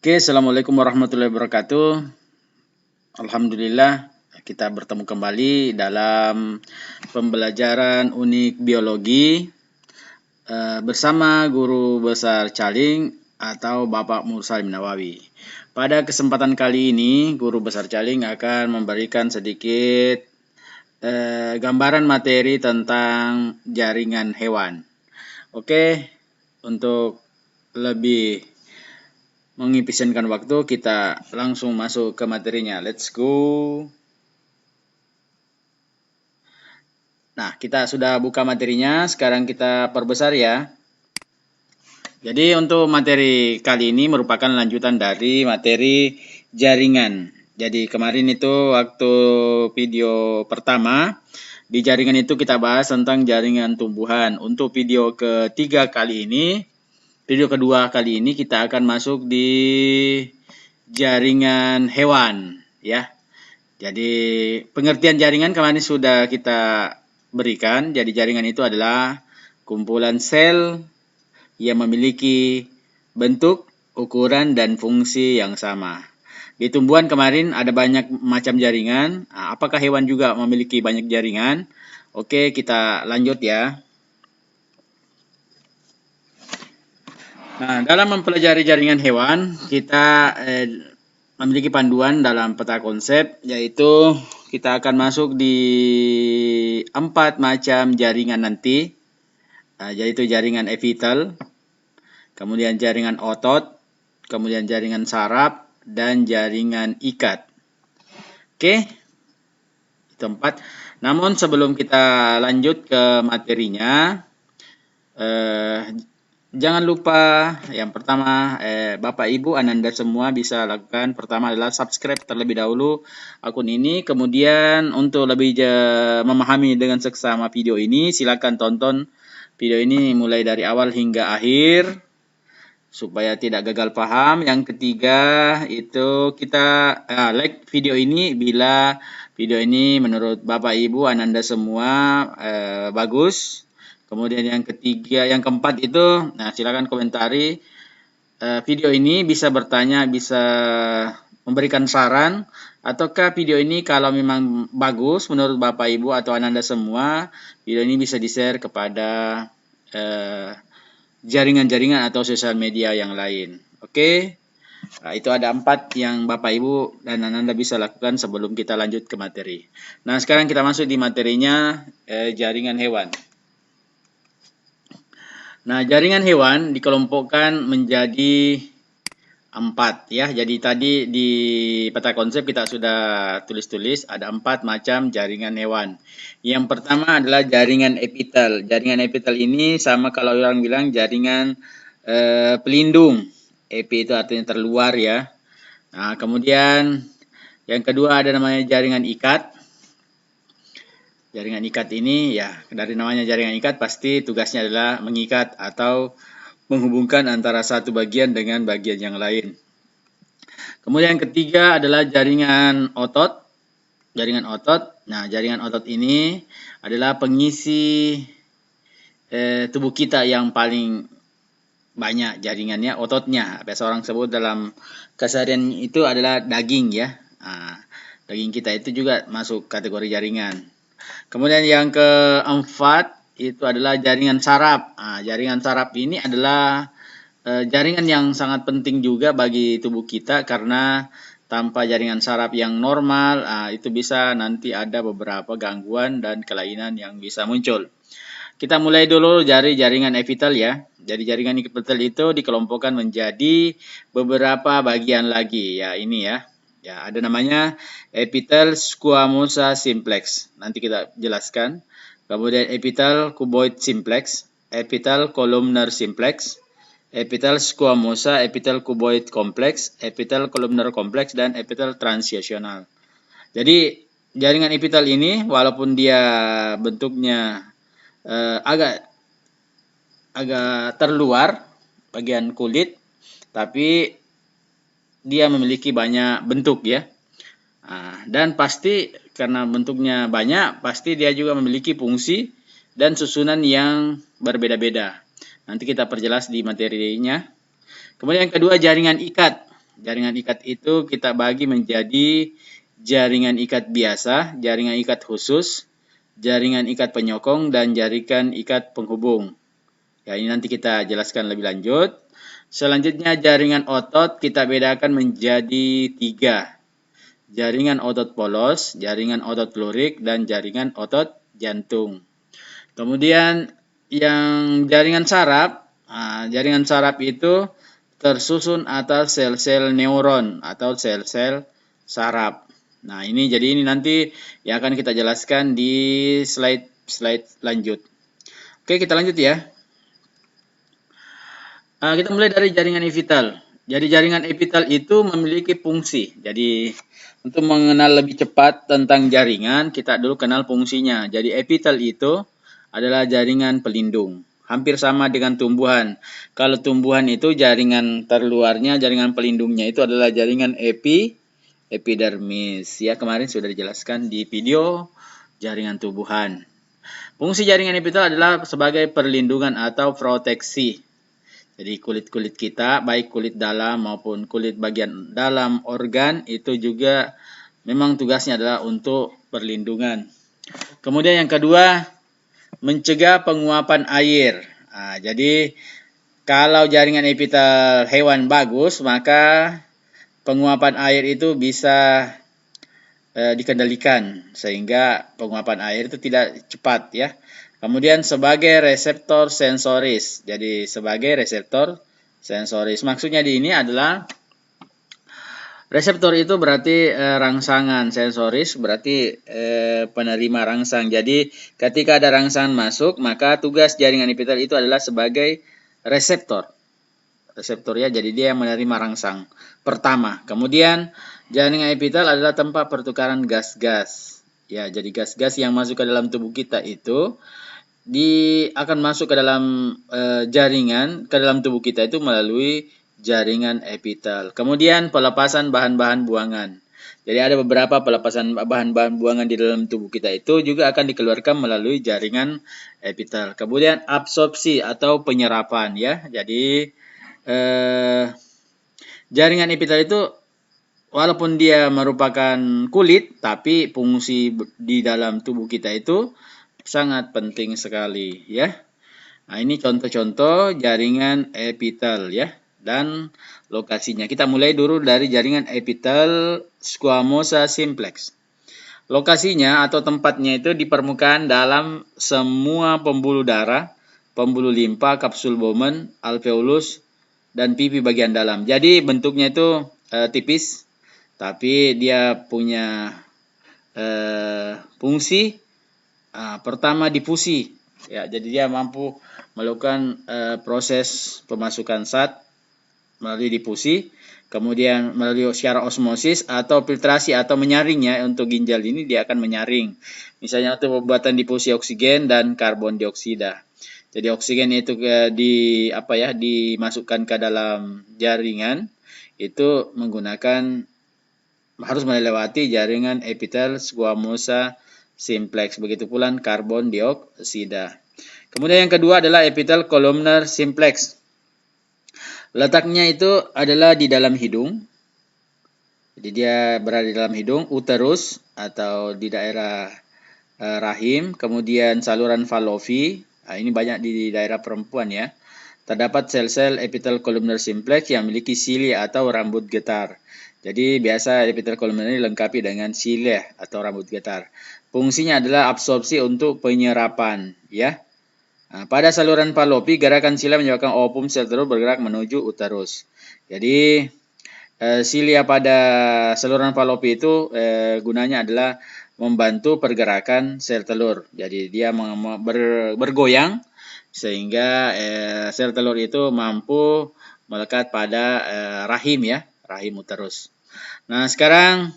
Oke, Assalamualaikum warahmatullahi wabarakatuh. Alhamdulillah, kita bertemu kembali dalam pembelajaran unik biologi bersama Guru Besar Caling atau Bapak Mursalim Nawawi. Pada kesempatan kali ini, Guru Besar Caling akan memberikan sedikit gambaran materi tentang jaringan hewan. Oke, untuk lebih mengefisienkan waktu, kita langsung masuk ke materinya. Let's go. Nah, kita sudah buka materinya, sekarang kita perbesar ya. Jadi untuk materi kali ini merupakan lanjutan dari materi jaringan. Jadi kemarin itu waktu video pertama, di jaringan itu kita bahas tentang jaringan tumbuhan. Untuk video ketiga kali ini, video kedua kali ini kita akan masuk di jaringan hewan ya. Jadi pengertian jaringan kemarin sudah kita berikan. Jadi jaringan itu adalah kumpulan sel yang memiliki bentuk, ukuran, dan fungsi yang sama. Di tumbuhan kemarin ada banyak macam jaringan. Apakah hewan juga memiliki banyak jaringan? Oke, kita lanjut ya. Nah, dalam mempelajari jaringan hewan, kita memiliki panduan dalam peta konsep, yaitu kita akan masuk di 4 macam jaringan nanti, yaitu jaringan epitel, kemudian jaringan otot, kemudian jaringan saraf, dan jaringan ikat. Oke, itu 4. Namun sebelum kita lanjut ke materinya, jangan lupa yang pertama Bapak Ibu Ananda semua bisa lakukan. Pertama adalah subscribe terlebih dahulu akun ini. Kemudian untuk lebih memahami dengan seksama video ini, silakan tonton video ini mulai dari awal hingga akhir supaya tidak gagal paham. Yang ketiga itu kita like video ini bila video ini menurut Bapak Ibu Ananda semua bagus. Kemudian yang ketiga, yang keempat itu, nah silakan komentari video ini, bisa bertanya, bisa memberikan saran, ataukah video ini kalau memang bagus menurut Bapak Ibu atau Ananda semua, video ini bisa di-share kepada jaringan-jaringan atau sosial media yang lain. Oke, nah, itu ada 4 yang Bapak Ibu dan Ananda bisa lakukan sebelum kita lanjut ke materi. Nah, sekarang kita masuk di materinya jaringan hewan. Nah, jaringan hewan dikelompokkan menjadi 4 ya. Jadi tadi di peta konsep kita sudah tulis-tulis ada 4 macam jaringan hewan. Yang pertama adalah jaringan epitel. Jaringan epitel ini sama kalau orang bilang jaringan pelindung. Epi itu artinya terluar ya. Nah, kemudian yang kedua ada namanya jaringan ikat. Jaringan ikat ini ya dari namanya jaringan ikat pasti tugasnya adalah mengikat atau menghubungkan antara satu bagian dengan bagian yang lain. Kemudian yang ketiga adalah jaringan otot. Jaringan otot. Nah, jaringan otot ini adalah pengisi tubuh kita yang paling banyak jaringannya, ototnya. Biasa orang sebut dalam keseharian itu adalah daging ya. Nah, daging kita itu juga masuk kategori jaringan. Kemudian yang keempat itu adalah jaringan saraf. Nah, jaringan saraf ini adalah jaringan yang sangat penting juga bagi tubuh kita karena tanpa jaringan saraf yang normal, itu bisa nanti ada beberapa gangguan dan kelainan yang bisa muncul. Kita mulai dulu dari jaringan epitel ya. Jadi jaringan epitel itu dikelompokkan menjadi beberapa bagian lagi ya, ini ya. Ya, ada namanya epitel squamosa simplex. Nanti kita jelaskan. Kemudian epitel cuboid simplex, epitel columnar simplex, epitel squamosa, epitel cuboid complex, epitel columnar complex, dan epitel transitional. Jadi jaringan epitel ini walaupun dia bentuknya agak terluar bagian kulit, tapi dia memiliki banyak bentuk ya. Dan pasti karena bentuknya banyak, pasti dia juga memiliki fungsi dan susunan yang berbeda-beda. Nanti kita perjelas di materinya. Kemudian yang kedua jaringan ikat. Jaringan ikat itu kita bagi menjadi jaringan ikat biasa, jaringan ikat khusus, jaringan ikat penyokong, dan jaringan ikat penghubung. Ya, ini nanti kita jelaskan lebih lanjut. Selanjutnya jaringan otot kita bedakan menjadi 3. Jaringan otot polos, jaringan otot lurik, dan jaringan otot jantung. Kemudian yang jaringan saraf itu tersusun atas sel-sel neuron atau sel-sel saraf. Nah, ini nanti yang akan kita jelaskan di slide lanjut. Oke, kita lanjut ya. Kita mulai dari jaringan epitel. Jadi jaringan epitel itu memiliki fungsi. Jadi untuk mengenal lebih cepat tentang jaringan, kita dulu kenal fungsinya. Jadi epitel itu adalah jaringan pelindung. Hampir sama dengan tumbuhan. Kalau tumbuhan itu jaringan terluarnya, jaringan pelindungnya itu adalah jaringan epidermis. Ya, kemarin sudah dijelaskan di video jaringan tumbuhan. Fungsi jaringan epitel adalah sebagai perlindungan atau proteksi. Jadi kulit-kulit kita, baik kulit dalam maupun kulit bagian dalam organ, itu juga memang tugasnya adalah untuk perlindungan. Kemudian yang kedua, mencegah penguapan air. Jadi kalau jaringan epitel hewan bagus, maka penguapan air itu bisa dikendalikan sehingga penguapan air itu tidak cepat ya. Kemudian sebagai reseptor sensoris. Jadi sebagai reseptor sensoris. Maksudnya di ini adalah reseptor itu berarti rangsangan, sensoris berarti penerima rangsang. Jadi ketika ada rangsangan masuk, maka tugas jaringan epitel itu adalah sebagai reseptor. Reseptor ya, jadi dia yang menerima rangsang pertama. Kemudian jaringan epitel adalah tempat pertukaran gas-gas. Ya, jadi gas-gas yang masuk ke dalam tubuh kita itu akan masuk ke dalam jaringan ke dalam tubuh kita itu melalui jaringan epitel. Kemudian pelepasan bahan-bahan buangan. Jadi ada beberapa pelepasan bahan-bahan buangan di dalam tubuh kita itu juga akan dikeluarkan melalui jaringan epitel. Kemudian absorpsi atau penyerapan ya. Jadi jaringan epitel itu walaupun dia merupakan kulit, tapi fungsi di dalam tubuh kita itu sangat penting sekali ya. Nah, ini contoh-contoh jaringan epitel ya dan lokasinya. Kita mulai dulu dari jaringan epitel squamosa simplex. Lokasinya atau tempatnya itu di permukaan dalam semua pembuluh darah, pembuluh limpa, kapsul Bowman, alveolus, dan pipi bagian dalam. Jadi bentuknya itu tipis, tapi dia punya fungsi pertama difusi. Ya, jadi dia mampu melakukan proses pemasukan zat melalui difusi, kemudian melalui secara osmosis atau filtrasi atau menyaringnya. Untuk ginjal ini dia akan menyaring. Misalnya untuk pembuatan difusi oksigen dan karbon dioksida. Jadi oksigen itu dimasukkan ke dalam jaringan itu harus melewati jaringan epitel squamosa simplex, begitu pula karbon dioksida. Kemudian yang kedua adalah epitel columnar simplex. Letaknya itu adalah di dalam hidung. Jadi dia berada di dalam hidung, uterus atau di daerah rahim, kemudian saluran Fallopi. Ini banyak di daerah perempuan ya. Terdapat sel-sel epitel columnar simplex yang memiliki silia atau rambut getar. Jadi biasa epitel columnar ini dilengkapi dengan silia atau rambut getar. Fungsinya adalah absorpsi untuk penyerapan, ya. Nah, pada saluran Fallopi, gerakan silia menyebabkan ovum sel telur bergerak menuju uterus. Jadi silia pada saluran Fallopi itu gunanya adalah membantu pergerakan sel telur. Jadi dia bergoyang sehingga sel telur itu mampu melekat pada rahim ya, rahim uterus. Nah, sekarang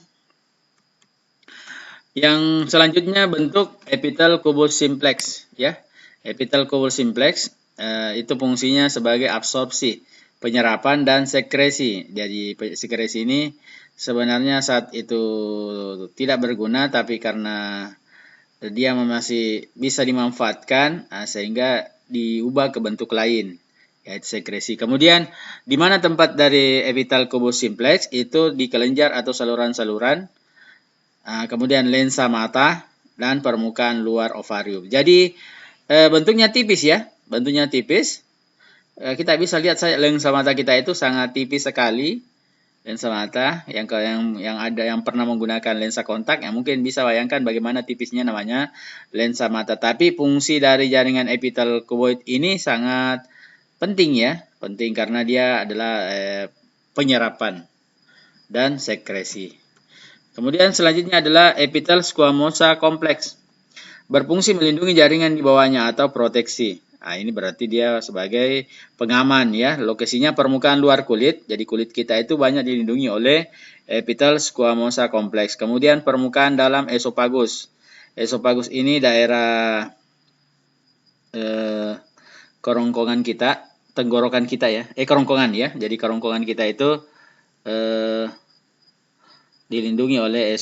yang selanjutnya bentuk epitel kubus simplex ya. Epitel kubus simplex itu fungsinya sebagai absorpsi, penyerapan dan sekresi. Jadi sekresi ini sebenarnya saat itu tidak berguna, tapi karena dia masih bisa dimanfaatkan sehingga diubah ke bentuk lain. yaitu sekresi. Kemudian di mana tempat dari epitel kubus simplex? Itu di kelenjar atau saluran-saluran, kemudian lensa mata dan permukaan luar ovarium. Jadi bentuknya tipis ya, bentuknya tipis. Kita bisa lihat saja lensa mata kita itu sangat tipis sekali. Lensa mata yang ada yang pernah menggunakan lensa kontak yang mungkin bisa bayangkan bagaimana tipisnya namanya lensa mata. Tapi fungsi dari jaringan epitel kuboid ini sangat penting ya, penting karena dia adalah penyerapan dan sekresi. Kemudian selanjutnya adalah epitel squamosa kompleks. Berfungsi melindungi jaringan di bawahnya atau proteksi. Nah, ini berarti dia sebagai pengaman ya. Lokasinya permukaan luar kulit. Jadi kulit kita itu banyak dilindungi oleh epitel squamosa kompleks. Kemudian permukaan dalam esofagus. Esofagus ini daerah kerongkongan kita, tenggorokan kita ya. Kerongkongan ya. Jadi kerongkongan kita itu dilindungi oleh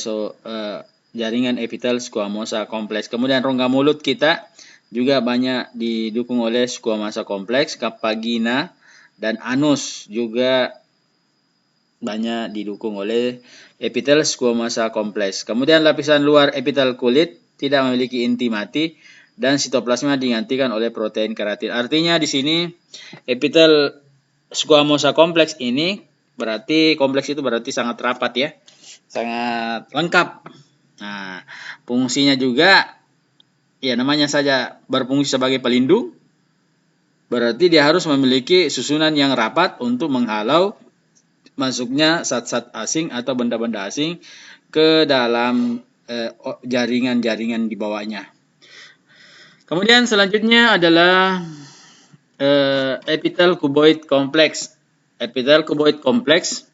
jaringan epitel squamosa kompleks. Kemudian rongga mulut kita juga banyak didukung oleh squamosa kompleks. Vagina dan anus juga banyak didukung oleh epitel squamosa kompleks. Kemudian lapisan luar epitel kulit tidak memiliki inti mati dan sitoplasma digantikan oleh protein keratin. Artinya di sini epitel squamosa kompleks ini berarti kompleks itu berarti sangat rapat ya, sangat lengkap. Nah, fungsinya juga ya namanya saja berfungsi sebagai pelindung, berarti dia harus memiliki susunan yang rapat untuk menghalau masuknya zat-zat asing atau benda-benda asing ke dalam jaringan-jaringan di bawahnya. Kemudian selanjutnya adalah epitel kuboid kompleks. Epitel kuboid kompleks,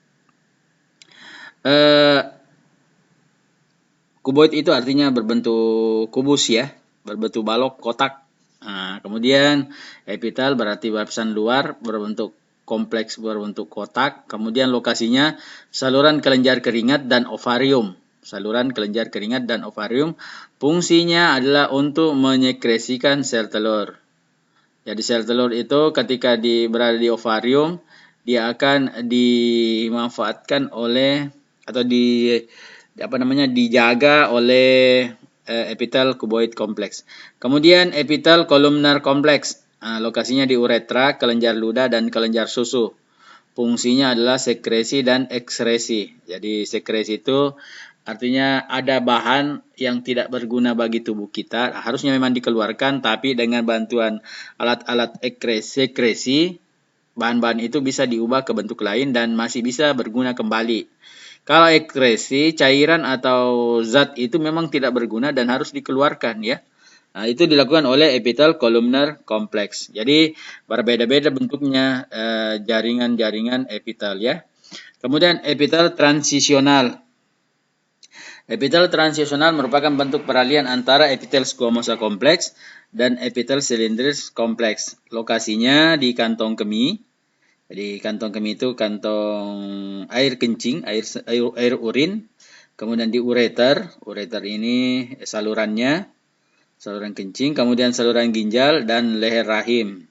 kuboid itu artinya berbentuk kubus ya, berbentuk balok kotak. Nah, kemudian epitel berarti lapisan luar berbentuk kompleks berbentuk kotak. Kemudian lokasinya saluran kelenjar keringat dan ovarium. Saluran kelenjar keringat dan ovarium. Fungsinya adalah untuk menyekresikan sel telur. Jadi sel telur itu ketika berada di ovarium, dia akan dimanfaatkan oleh atau dijaga oleh epitel kuboid kompleks. Kemudian epitel kolumnar kompleks. Lokasinya di uretra, kelenjar ludah dan kelenjar susu. Fungsinya adalah sekresi dan ekskresi. Jadi sekresi itu artinya ada bahan yang tidak berguna bagi tubuh kita, harusnya memang dikeluarkan, tapi dengan bantuan alat-alat sekresi, bahan-bahan itu bisa diubah ke bentuk lain dan masih bisa berguna kembali. Kalau ekskresi, cairan atau zat itu memang tidak berguna dan harus dikeluarkan ya. Nah, itu dilakukan oleh epitel kolumnar kompleks. Jadi berbeda-beda bentuknya jaringan-jaringan epitel ya. Kemudian epitel transisional. Epitel transisional merupakan bentuk peralihan antara epitel squamosa kompleks dan epitel silindris kompleks. Lokasinya di kantong kemih. Jadi kantong kemih itu kantong air kencing, air urin. Kemudian di ureter. Ureter ini salurannya, saluran kencing. Kemudian saluran ginjal dan leher rahim.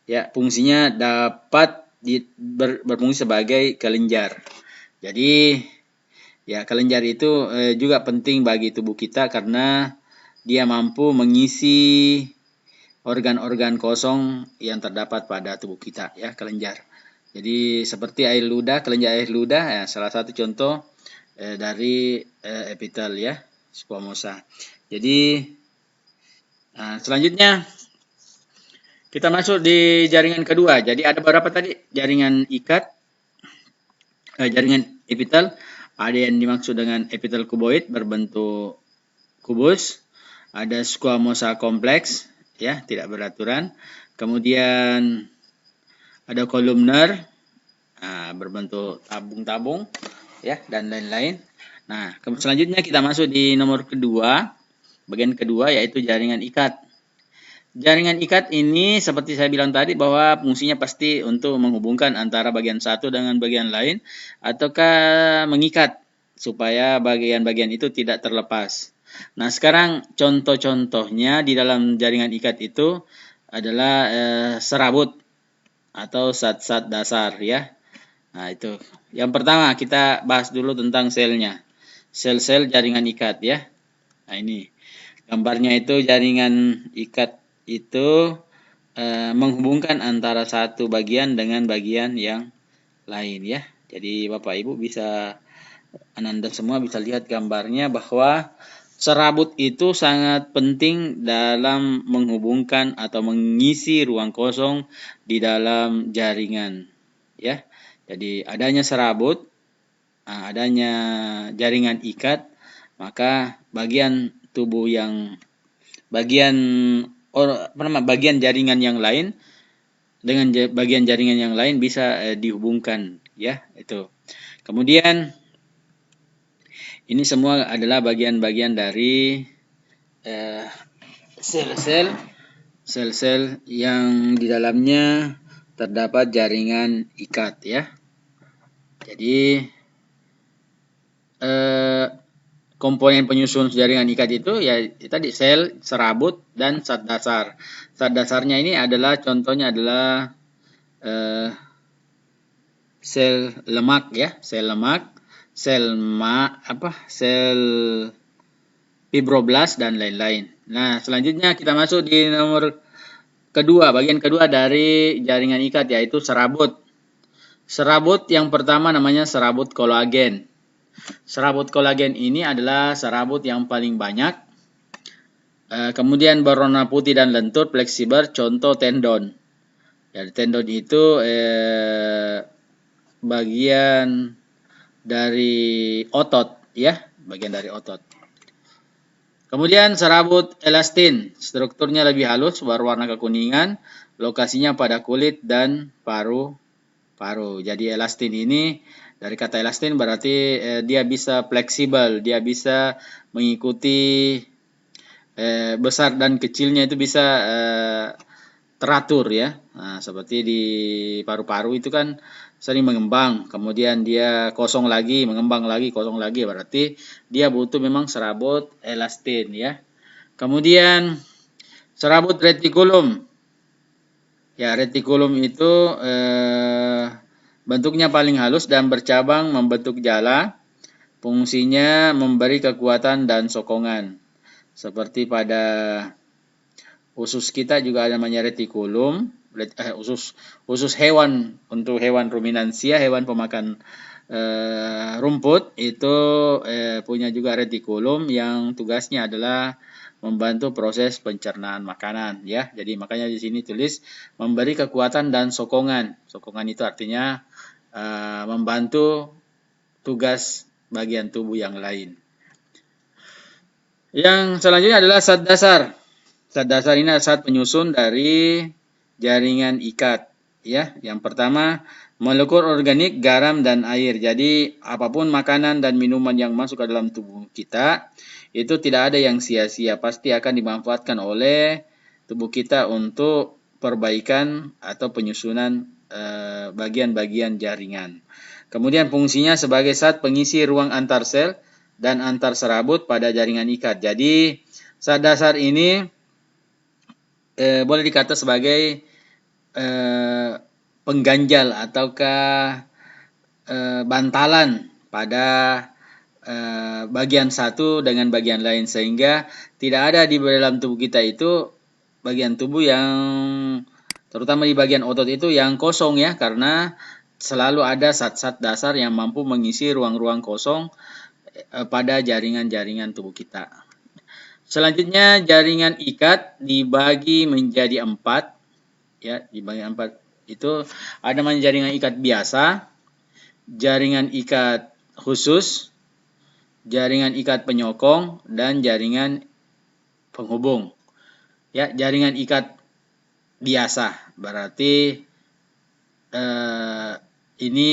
Ya, fungsinya dapat berfungsi sebagai kelenjar. Jadi ya kelenjar itu juga penting bagi tubuh kita karena dia mampu mengisi organ-organ kosong yang terdapat pada tubuh kita ya, kelenjar. Jadi seperti air ludah, kelenjar air ludah ya, salah satu contoh dari epitel ya, squamosa. Jadi selanjutnya kita masuk di jaringan kedua. Jadi ada berapa tadi? Jaringan ikat, jaringan epitel. Ada yang dimaksud dengan epitel kuboid berbentuk kubus. Ada squamosa kompleks ya, tidak beraturan. Kemudian ada kolumnar berbentuk tabung-tabung ya, dan lain-lain. Nah, selanjutnya kita masuk di nomor kedua, bagian kedua yaitu jaringan ikat. Jaringan ikat ini seperti saya bilang tadi bahwa fungsinya pasti untuk menghubungkan antara bagian satu dengan bagian lain ataukah mengikat supaya bagian-bagian itu tidak terlepas. Nah, sekarang contoh-contohnya di dalam jaringan ikat itu adalah serabut. atau zat-zat dasar ya. Nah, itu. Yang pertama kita bahas dulu tentang selnya. Sel-sel jaringan ikat ya. Nah, ini. Gambarnya itu jaringan ikat itu menghubungkan antara satu bagian dengan bagian yang lain ya. Jadi Bapak Ibu bisa, Anda semua bisa lihat gambarnya bahwa serabut itu sangat penting dalam menghubungkan atau mengisi ruang kosong di dalam jaringan ya. Jadi adanya serabut, adanya jaringan ikat, maka bagian tubuh yang bagian jaringan yang lain dengan bagian jaringan yang lain bisa dihubungkan ya, itu. Kemudian ini semua adalah bagian-bagian dari sel-sel yang di dalamnya terdapat jaringan ikat ya. Jadi komponen penyusun jaringan ikat itu ya tadi sel, serabut, dan zat dasar. Zat dasarnya ini adalah contohnya adalah sel lemak ya, sel lemak, sel fibroblast dan lain-lain. Nah, selanjutnya kita masuk di nomor kedua, bagian kedua dari jaringan ikat yaitu serabut. Serabut yang pertama namanya serabut kolagen. Serabut kolagen ini adalah serabut yang paling banyak. Kemudian berwarna putih dan lentur, fleksibel, contoh tendon. Ya, tendon itu bagian dari otot ya, bagian dari otot. Kemudian serabut elastin, strukturnya lebih halus, berwarna kekuningan, lokasinya pada kulit dan paru-paru. Jadi elastin ini, dari kata elastin berarti dia bisa fleksibel, dia bisa mengikuti besar dan kecilnya itu bisa teratur ya. Nah, seperti di paru-paru itu kan sering mengembang, kemudian dia kosong lagi, mengembang lagi, kosong lagi, berarti dia butuh memang serabut elastin ya. Kemudian serabut retikulum. Ya, retikulum itu bentuknya paling halus dan bercabang membentuk jala. Fungsinya memberi kekuatan dan sokongan. Seperti pada usus kita juga ada namanya retikulum. Usus hewan, untuk hewan ruminansia, hewan pemakan rumput itu punya juga retikulum yang tugasnya adalah membantu proses pencernaan makanan ya. Jadi makanya di sini tulis memberi kekuatan dan sokongan. Sokongan itu artinya membantu tugas bagian tubuh yang lain. Yang selanjutnya adalah zat dasar. Zat dasar ini adalah zat penyusun dari jaringan ikat ya. Yang pertama, molekul organik, garam, dan air. Jadi apapun makanan dan minuman yang masuk ke dalam tubuh kita itu tidak ada yang sia-sia, pasti akan dimanfaatkan oleh tubuh kita untuk perbaikan atau penyusunan bagian-bagian jaringan. Kemudian fungsinya sebagai zat pengisi ruang antar sel dan antar serabut pada jaringan ikat. Jadi zat dasar ini boleh dikata sebagai pengganjal ataukah bantalan pada bagian satu dengan bagian lain, sehingga tidak ada di dalam tubuh kita itu bagian tubuh yang terutama di bagian otot itu yang kosong ya, karena selalu ada zat-zat dasar yang mampu mengisi ruang-ruang kosong pada jaringan-jaringan tubuh kita. Selanjutnya jaringan ikat dibagi menjadi 4 ya, dibagi 4 itu ada namanya jaringan ikat biasa, jaringan ikat khusus, jaringan ikat penyokong, dan jaringan penghubung. Ya, jaringan ikat biasa berarti ini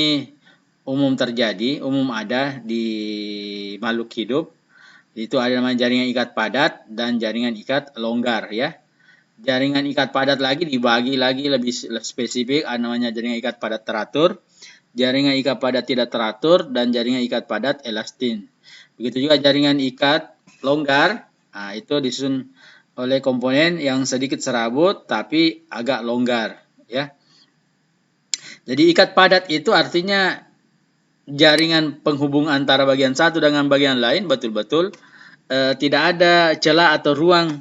umum terjadi, umum ada di makhluk hidup. Itu ada namanya jaringan ikat padat dan jaringan ikat longgar ya. Jaringan ikat padat lagi dibagi lagi lebih spesifik, ada namanya jaringan ikat padat teratur, jaringan ikat padat tidak teratur, dan jaringan ikat padat elastin. Begitu juga jaringan ikat longgar, nah, itu disusun oleh komponen yang sedikit serabut tapi agak longgar ya. Jadi ikat padat itu artinya jaringan penghubung antara bagian satu dengan bagian lain betul-betul tidak ada celah atau ruang,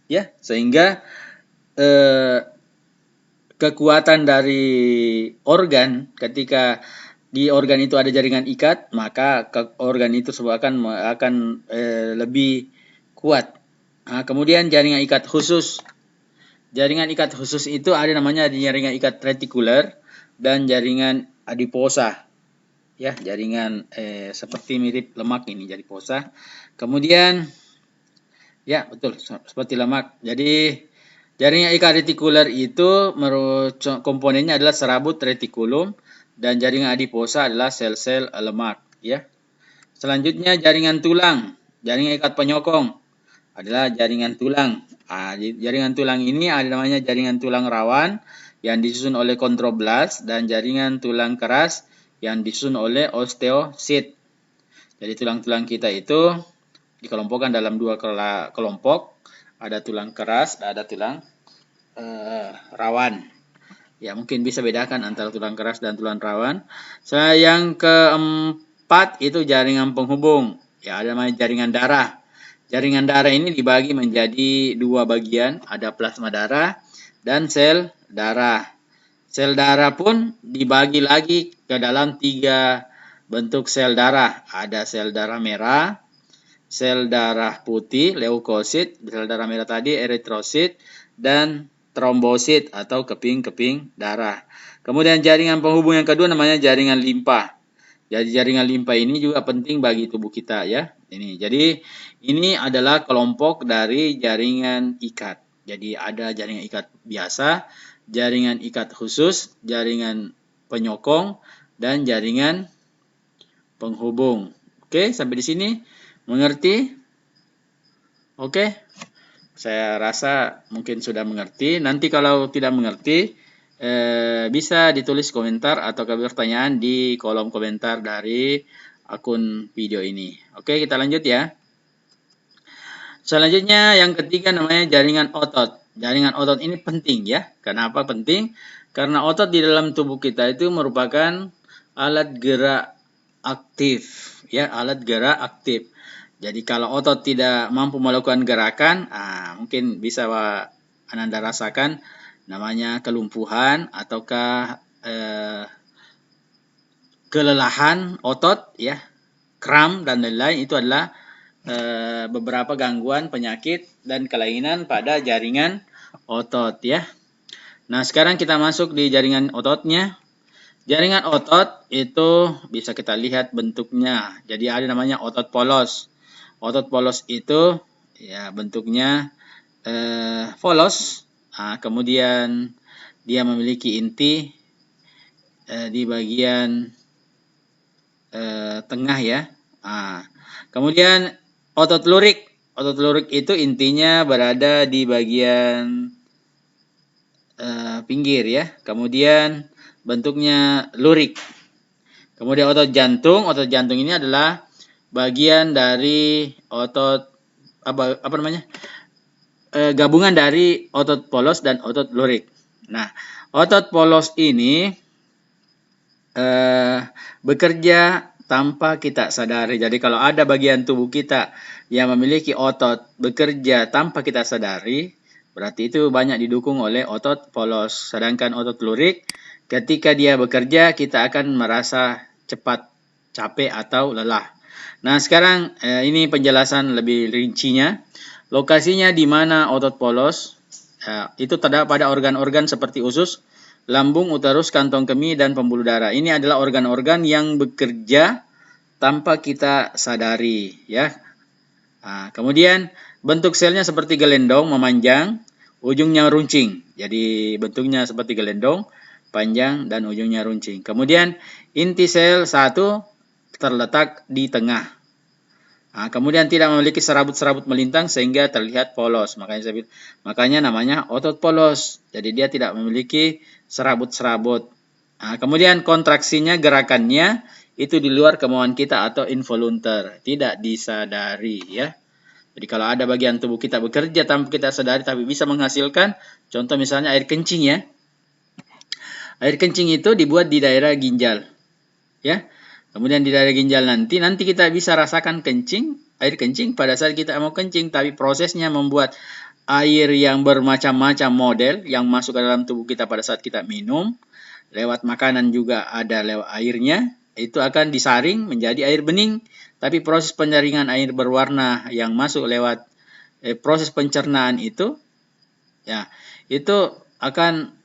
ya, sehingga kekuatan dari organ, ketika di organ itu ada jaringan ikat, maka organ itu akan lebih kuat. Nah, kemudian jaringan ikat khusus. Jaringan ikat khusus itu ada namanya jaringan ikat retikuler dan jaringan adiposa. Ya, jaringan seperti mirip lemak ini, adiposa. Kemudian ya, betul, seperti lemak. Jadi jaringan ikat retikuler itu komponennya adalah serabut retikulum dan jaringan adiposa adalah sel-sel lemak, ya. Selanjutnya jaringan tulang. Jaringan ikat penyokong adalah jaringan tulang. Jaringan tulang ini ada namanya jaringan tulang rawan yang disusun oleh kontroblast dan jaringan tulang keras yang disusun oleh osteosit. Jadi tulang-tulang kita itu dikelompokkan dalam dua kelompok. Ada tulang keras, ada tulang rawan. Ya, mungkin bisa bedakan antara tulang keras dan tulang rawan. Yang keempat itu jaringan penghubung. Ya, ada namanya jaringan darah. Jaringan darah ini dibagi menjadi dua bagian, ada plasma darah dan sel darah. Sel darah pun dibagi lagi ke dalam tiga bentuk sel darah. Ada sel darah merah, sel darah putih, leukosit, sel darah merah tadi, eritrosit, dan trombosit atau keping-keping darah. Kemudian jaringan penghubung yang kedua namanya jaringan limpa. Jadi jaringan limpa ini juga penting bagi tubuh kita, ya. Jadi ini adalah kelompok dari jaringan ikat. Jadi ada jaringan ikat biasa, jaringan ikat khusus, jaringan penyokong, dan jaringan penghubung. Oke, sampai di sini mengerti? Oke. Saya rasa mungkin sudah mengerti. Nanti kalau tidak mengerti, bisa ditulis komentar atau pertanyaan di kolom komentar dari akun video ini. Oke, kita lanjut ya. Selanjutnya yang ketiga namanya jaringan otot. Jaringan otot ini penting ya. Kenapa penting? Karena otot di dalam tubuh kita itu merupakan alat gerak aktif, ya, alat gerak aktif. Jadi kalau otot tidak mampu melakukan gerakan, mungkin bisa Ananda rasakan namanya kelumpuhan ataukah kelelahan otot, ya, kram dan lain-lain. Itu adalah beberapa gangguan, penyakit dan kelainan pada jaringan otot, ya. Nah, sekarang kita masuk di jaringan ototnya. Jaringan otot itu bisa kita lihat bentuknya. Jadi ada namanya otot polos. Otot polos itu ya bentuknya polos. Kemudian dia memiliki inti di bagian tengah, ya. Kemudian otot lurik. Otot lurik itu intinya berada di bagian pinggir, ya. Kemudian bentuknya lurik. Kemudian otot jantung. Otot jantung ini adalah bagian dari otot apa namanya? Gabungan dari otot polos dan otot lurik. Nah, otot polos ini bekerja tanpa kita sadari. Jadi kalau ada bagian tubuh kita yang memiliki otot bekerja tanpa kita sadari, berarti itu banyak didukung oleh otot polos. Sedangkan otot lurik, ketika dia bekerja, kita akan merasa cepat capek atau lelah. Nah, sekarang ini penjelasan lebih rincinya. Lokasinya di mana otot polos, itu terdapat pada organ-organ seperti usus, lambung, uterus, kantong kemih, dan pembuluh darah. Ini adalah organ-organ yang bekerja tanpa kita sadari, ya. Kemudian bentuk selnya seperti gelendong, memanjang, ujungnya runcing. Jadi bentuknya seperti gelendong, panjang, dan ujungnya runcing. Kemudian inti sel satu terletak di tengah. Kemudian tidak memiliki serabut-serabut melintang sehingga terlihat polos. Makanya namanya otot polos. Jadi dia tidak memiliki serabut-serabut. Kemudian kontraksinya, gerakannya itu di luar kemauan kita atau involuntar, tidak disadari, ya. Jadi kalau ada bagian tubuh kita bekerja tanpa kita sadari tapi bisa menghasilkan, contoh misalnya air kencing, ya. Air kencing itu dibuat di daerah ginjal, ya. Kemudian di daerah ginjal nanti kita bisa rasakan air kencing pada saat kita mau kencing, tapi prosesnya membuat air yang bermacam-macam model yang masuk ke dalam tubuh kita pada saat kita minum, lewat makanan juga ada lewat airnya, itu akan disaring menjadi air bening. Tapi proses penyaringan air berwarna yang masuk lewat proses pencernaan itu, ya, itu akan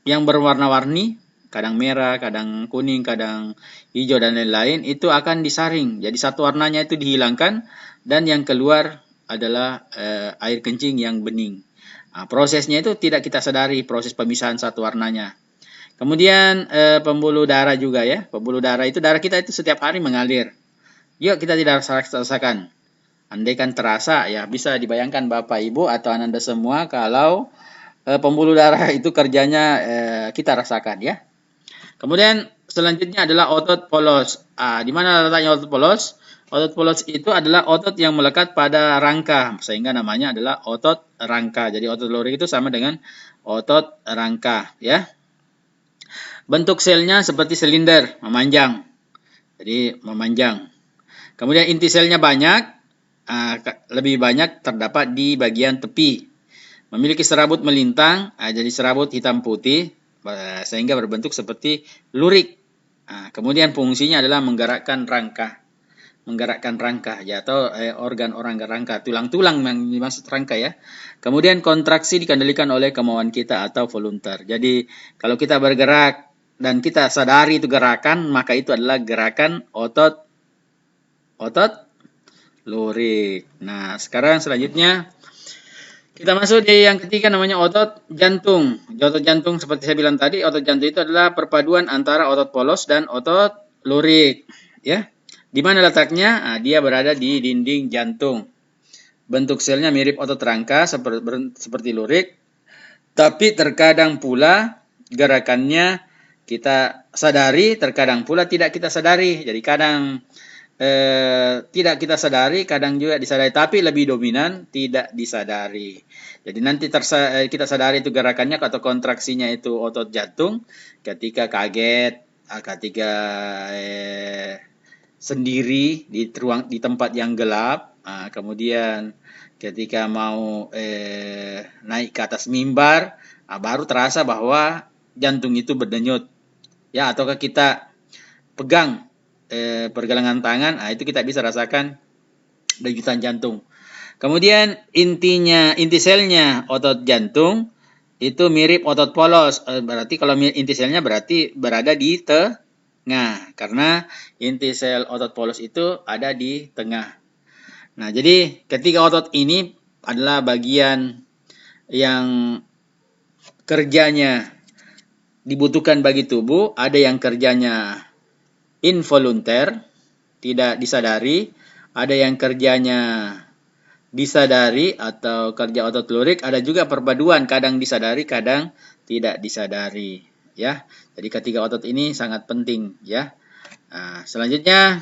yang berwarna-warni, kadang merah, kadang kuning, kadang hijau, dan lain-lain, itu akan disaring. Jadi satu warnanya itu dihilangkan, dan yang keluar adalah air kencing yang bening. Nah, prosesnya itu tidak kita sadari, proses pemisahan satu warnanya. Kemudian pembuluh darah juga, ya. Pembuluh darah itu, darah kita itu setiap hari mengalir. Yuk kita tidak rasakan. Andaikan terasa, ya bisa dibayangkan Bapak Ibu atau Anda semua kalau pembuluh darah itu kerjanya kita rasakan, ya. Kemudian selanjutnya adalah otot polos. Di mana letaknya otot polos? Otot polos itu adalah otot yang melekat pada rangka, sehingga namanya adalah otot rangka. Jadi otot lurik itu sama dengan otot rangka, ya. Bentuk selnya seperti silinder, memanjang. Jadi memanjang. Kemudian inti selnya banyak, lebih banyak terdapat di bagian tepi. Memiliki serabut melintang, jadi serabut hitam putih, sehingga berbentuk seperti lurik. Kemudian fungsinya adalah menggerakkan rangka, ya, atau organ-organ rangka, tulang-tulang yang dimaksud rangka, ya. Kemudian kontraksi dikendalikan oleh kemauan kita atau voluntar. Jadi kalau kita bergerak dan kita sadari itu gerakan, maka itu adalah gerakan otot lurik. Nah, sekarang selanjutnya kita masuk di yang ketiga, namanya otot jantung. Otot jantung seperti saya bilang tadi, otot jantung itu adalah perpaduan antara otot polos dan otot lurik, ya. Di mana letaknya? Dia berada di dinding jantung. Bentuk selnya mirip otot rangka seperti lurik, tapi terkadang pula gerakannya kita sadari, terkadang pula tidak kita sadari. Jadi kadang tidak kita sadari, kadang juga disadari, tapi lebih dominan tidak disadari. Jadi nanti kita sadari itu gerakannya atau kontraksinya itu otot jantung ketika kaget, ketika sendiri di tempat yang gelap, kemudian ketika mau naik ke atas mimbar, baru terasa bahwa jantung itu berdenyut, ya. Ataukah kita pegang pergelangan tangan, itu kita bisa rasakan denyutan jantung. Kemudian inti selnya otot jantung itu mirip otot polos. Berarti kalau inti selnya berarti berada di tengah, karena inti sel otot polos itu ada di tengah. Nah, jadi ketika otot ini adalah bagian yang kerjanya dibutuhkan bagi tubuh, ada yang kerjanya involunter, tidak disadari, ada yang kerjanya disadari atau kerja otot lurik, ada juga perpaduan, kadang disadari, kadang tidak disadari, ya. Jadi ketiga otot ini sangat penting, ya. Nah, selanjutnya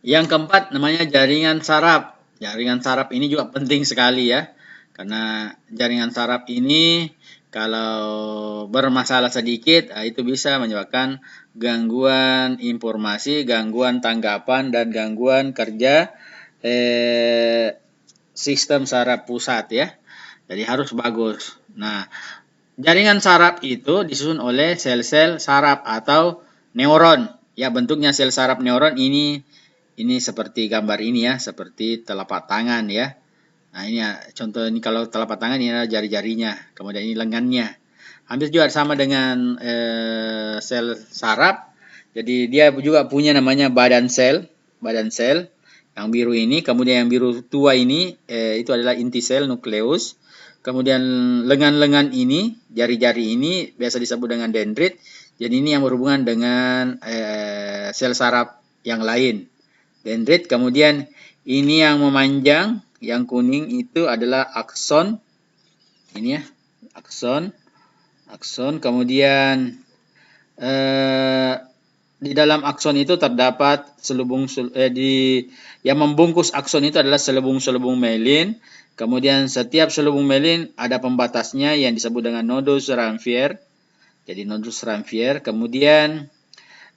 yang keempat namanya jaringan saraf. Jaringan saraf ini juga penting sekali, ya. Karena jaringan saraf ini kalau bermasalah sedikit, itu bisa menyebabkan gangguan informasi, gangguan tanggapan, dan gangguan kerja sistem saraf pusat, ya. Jadi harus bagus. Nah, jaringan saraf itu disusun oleh sel-sel saraf atau neuron. Ya, bentuknya sel saraf neuron ini seperti gambar ini, ya, seperti telapak tangan, ya. Nah, ini ya, contoh ini kalau telapak tangan ini adalah jari-jarinya, kemudian ini lengannya. Hampir juga sama dengan sel saraf. Jadi dia juga punya namanya badan sel yang biru ini. Kemudian yang biru tua ini itu adalah inti sel nukleus. Kemudian lengan-lengan ini, jari-jari ini biasa disebut dengan dendrit. Jadi ini yang berhubungan dengan sel saraf yang lain, dendrit. Kemudian ini yang memanjang, yang kuning itu adalah akson. Ini, ya, akson. Kemudian di dalam akson itu terdapat yang membungkus akson itu adalah selubung-selubung myelin. Kemudian setiap selubung myelin ada pembatasnya yang disebut dengan nodus Ramvier. jadi nodus Ranvier. Kemudian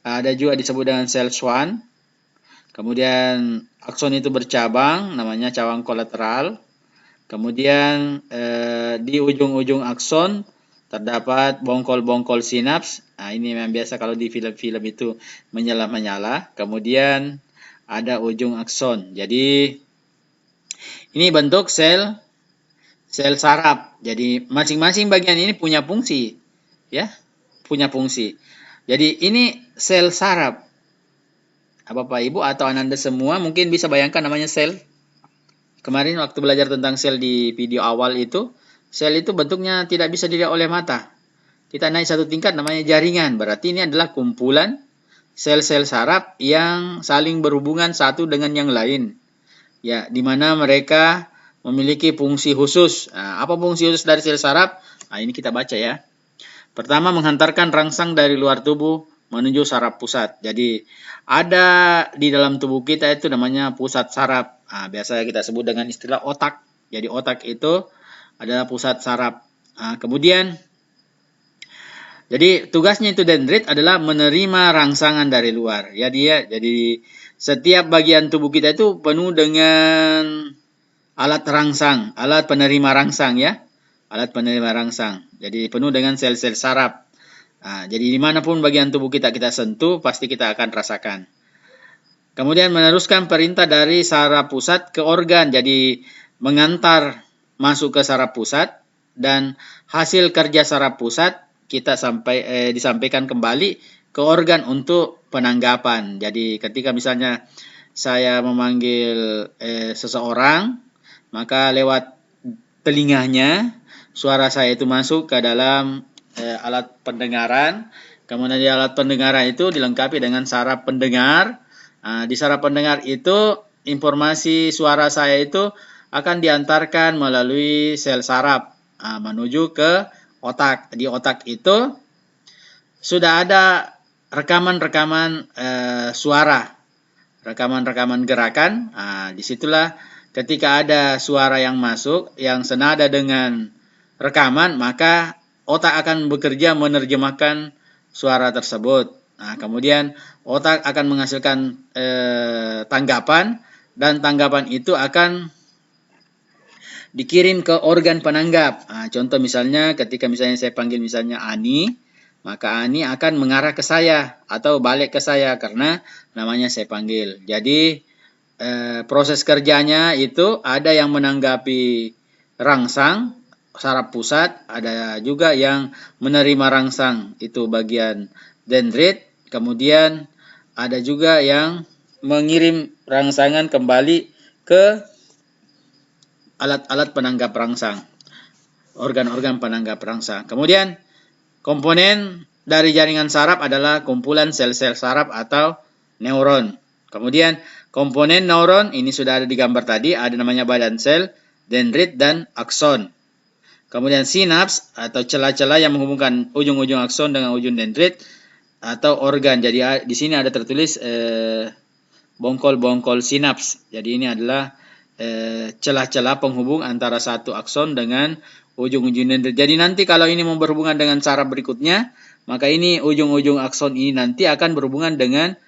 ada juga disebut dengan sel Schwann. Kemudian akson itu bercabang, namanya cawang kolateral. Kemudian di ujung-ujung akson terdapat bongkol-bongkol sinaps. Nah, ini memang biasa kalau di film-film itu menyala-menyala. Kemudian ada ujung akson. Jadi ini bentuk sel saraf. Jadi masing-masing bagian ini punya fungsi, ya, punya fungsi. Jadi ini sel saraf. Bapak Ibu atau Ananda semua mungkin bisa bayangkan namanya sel. Kemarin waktu belajar tentang sel di video awal itu, sel itu bentuknya tidak bisa dilihat oleh mata. Kita naik satu tingkat namanya jaringan. Berarti ini adalah kumpulan sel-sel saraf yang saling berhubungan satu dengan yang lain. Ya, di mana mereka memiliki fungsi khusus. Nah, apa fungsi khusus dari sel saraf? Nah, ini kita baca ya. Pertama, menghantarkan rangsang dari luar tubuh menuju saraf pusat. Jadi, ada di dalam tubuh kita itu namanya pusat saraf. Nah, biasanya kita sebut dengan istilah otak. Jadi, otak itu adalah pusat saraf. Nah, kemudian, jadi tugasnya itu dendrit adalah menerima rangsangan dari luar. Ya, jadi setiap bagian tubuh kita itu penuh dengan alat rangsang, alat penerima rangsang ya. Alat penerima rangsang. Jadi penuh dengan sel-sel saraf. Nah, jadi dimanapun bagian tubuh kita sentuh, pasti kita akan rasakan. Kemudian meneruskan perintah dari saraf pusat ke organ. Jadi mengantar masuk ke saraf pusat dan hasil kerja saraf pusat kita disampaikan kembali ke organ untuk penanggapan. Jadi ketika misalnya saya memanggil seseorang, maka lewat telinganya suara saya itu masuk ke dalam alat pendengaran. Kemudian di alat pendengaran itu dilengkapi dengan saraf pendengar. Di saraf pendengar itu informasi suara saya itu akan diantarkan melalui sel saraf menuju ke otak. Di otak itu sudah ada rekaman-rekaman suara, rekaman-rekaman gerakan. Disitulah ketika ada suara yang masuk yang senada dengan rekaman, maka otak akan bekerja menerjemahkan suara tersebut. Nah, kemudian otak akan menghasilkan tanggapan, dan tanggapan itu akan dikirim ke organ penanggap. Contoh misalnya ketika misalnya saya panggil misalnya Ani, maka Ani akan mengarah ke saya atau balik ke saya karena namanya saya panggil. Jadi proses kerjanya itu ada yang menanggapi rangsang saraf pusat, ada juga yang menerima rangsang itu bagian dendrit, kemudian ada juga yang mengirim rangsangan kembali ke alat-alat penanggap rangsang, organ-organ penanggap rangsang. Kemudian komponen dari jaringan saraf adalah kumpulan sel-sel saraf atau neuron. Kemudian komponen neuron ini sudah ada di gambar tadi, ada namanya badan sel, dendrit, dan akson. Kemudian sinaps atau celah-celah yang menghubungkan ujung-ujung akson dengan ujung dendrit atau organ. Jadi di sini ada tertulis bongkol-bongkol sinaps. Jadi ini adalah celah-celah penghubung antara satu akson dengan ujung-ujung dendrit. Jadi nanti kalau ini mau berhubungan dengan saraf berikutnya, maka ini ujung-ujung akson ini nanti akan berhubungan dengan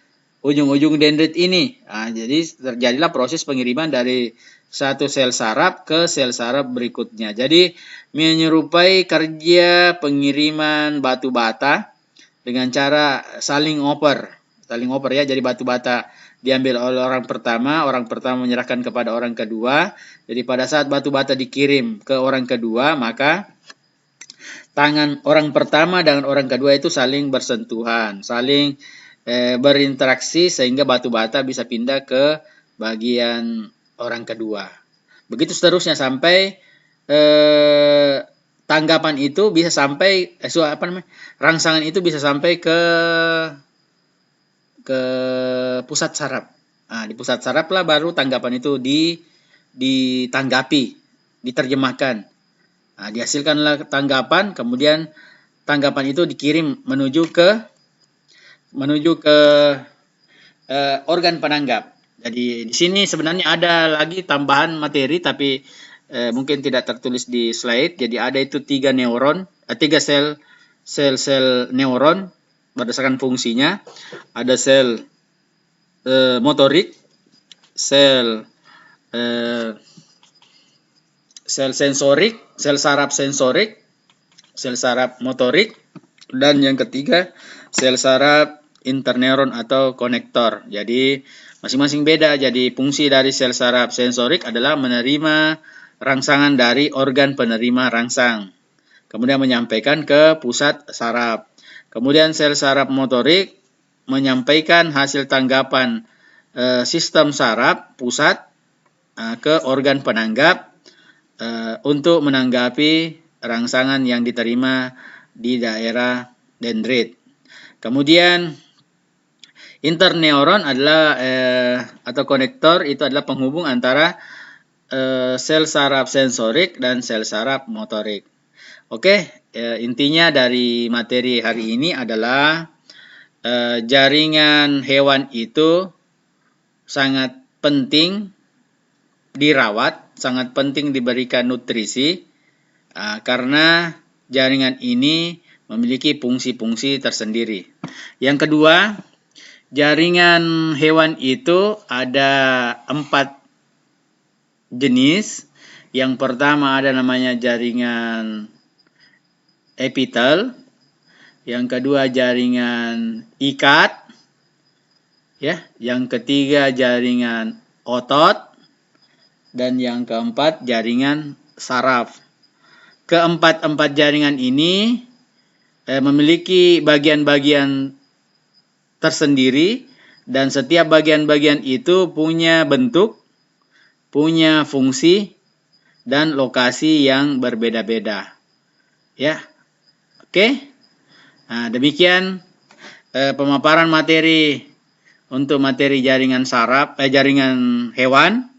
ujung-ujung dendrit ini. Jadi terjadilah proses pengiriman dari satu sel saraf ke sel saraf berikutnya. Jadi menyerupai kerja pengiriman batu bata dengan cara saling oper. Saling oper ya, jadi batu bata diambil oleh orang pertama menyerahkan kepada orang kedua. Jadi pada saat batu bata dikirim ke orang kedua, maka tangan orang pertama dengan orang kedua itu saling bersentuhan, saling berinteraksi sehingga batu bata bisa pindah ke bagian orang kedua. Begitu seterusnya sampai tanggapan itu bisa sampai rangsangan itu bisa sampai ke pusat saraf. Di pusat saraf lah baru tanggapan itu ditanggapi, diterjemahkan. Dihasilkanlah tanggapan, kemudian tanggapan itu dikirim menuju ke organ penanggap. Jadi di sini sebenarnya ada lagi tambahan materi, tapi mungkin tidak tertulis di slide. Jadi ada itu 3 sel sel-sel neuron berdasarkan fungsinya. Ada sel motorik, sel sensorik, sel saraf sensorik, sel saraf motorik, dan yang ketiga sel saraf interneuron atau konektor. Jadi masing-masing beda. Jadi fungsi dari sel saraf sensorik adalah menerima rangsangan dari organ penerima rangsang, kemudian menyampaikan ke pusat saraf. Kemudian sel saraf motorik menyampaikan hasil tanggapan sistem saraf pusat ke organ penanggap untuk menanggapi rangsangan yang diterima di daerah dendrit. Kemudian interneuron adalah atau konektor, itu adalah penghubung antara sel saraf sensorik dan sel saraf motorik. Oke, intinya dari materi hari ini adalah jaringan hewan itu sangat penting dirawat, sangat penting diberikan nutrisi, karena jaringan ini memiliki fungsi-fungsi tersendiri. Yang kedua, jaringan hewan itu ada 4 jenis. Yang pertama ada namanya jaringan epitel, yang kedua jaringan ikat, ya, yang ketiga jaringan otot, dan yang keempat jaringan saraf. Keempat jaringan ini memiliki bagian-bagian tersendiri, dan setiap bagian-bagian itu punya bentuk, punya fungsi, dan lokasi yang berbeda-beda. Ya, oke. Nah, demikian pemaparan materi untuk materi jaringan saraf, jaringan hewan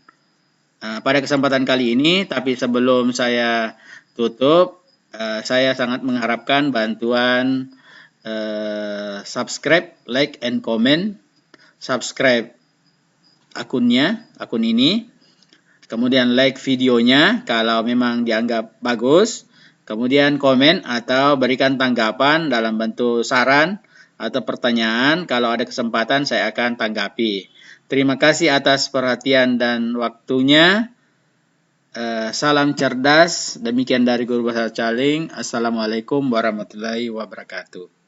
pada kesempatan kali ini. Tapi sebelum saya tutup, saya sangat mengharapkan bantuan subscribe, like, and comment. Subscribe akun ini. Kemudian like videonya kalau memang dianggap bagus. Kemudian komen atau berikan tanggapan dalam bentuk saran atau pertanyaan. Kalau ada kesempatan saya akan tanggapi. Terima kasih atas perhatian dan waktunya. Salam cerdas. Demikian dari Guru Bahasa Caling. Assalamualaikum warahmatullahi wabarakatuh.